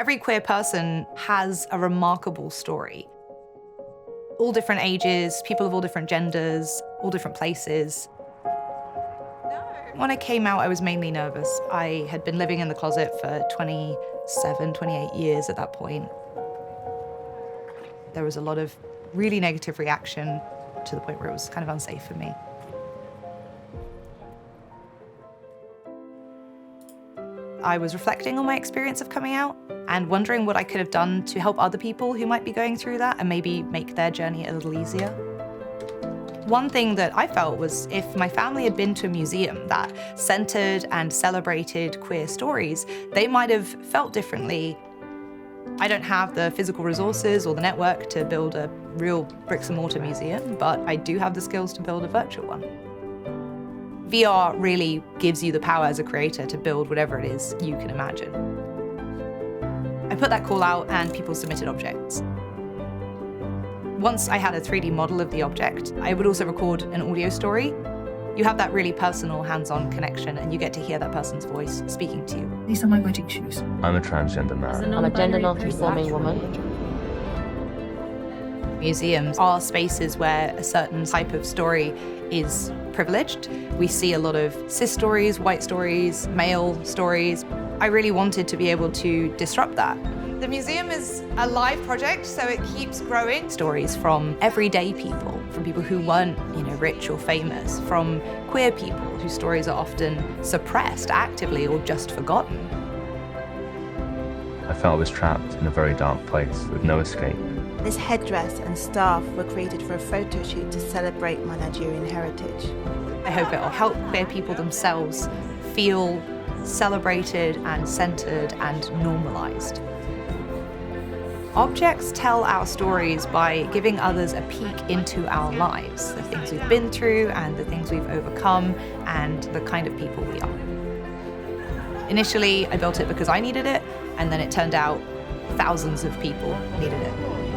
Every queer person has a remarkable story. All different ages, people of all different genders, all different places. When I came out, I was mainly nervous. I had been living in the closet for 27, 28 years at that point. There was a lot of really negative reaction to the point where it was kind of unsafe for me. I was reflecting on my experience of coming out and wondering what I could have done to help other people who might be going through that and maybe make their journey a little easier. One thing that I felt was if my family had been to a museum that centered and celebrated queer stories, they might have felt differently. I don't have the physical resources or the network to build a real bricks and mortar museum, but I do have the skills to build a virtual one. VR really gives you the power as a creator to build whatever it is you can imagine. I put that call out and people submitted objects. Once I had a 3D model of the object, I would also record an audio story. You have that really personal, hands-on connection and you get to hear that person's voice speaking to you. These are my wedding shoes. I'm a transgender man. I'm a gender non-conforming woman. Museums are spaces where a certain type of story is privileged. We see a lot of cis stories, white stories, male stories. I really wanted to be able to disrupt that. The museum is a live project, so it keeps growing. Stories from everyday people, from people who weren't, rich or famous, from queer people whose stories are often suppressed actively or just forgotten. I felt I was trapped in a very dark place with no escape. This headdress and staff were created for a photo shoot to celebrate my Nigerian heritage. I hope it will help queer people themselves feel celebrated and centered and normalized. Objects tell our stories by giving others a peek into our lives, the things we've been through and the things we've overcome and the kind of people we are. Initially, I built it because I needed it, and then it turned out thousands of people needed it.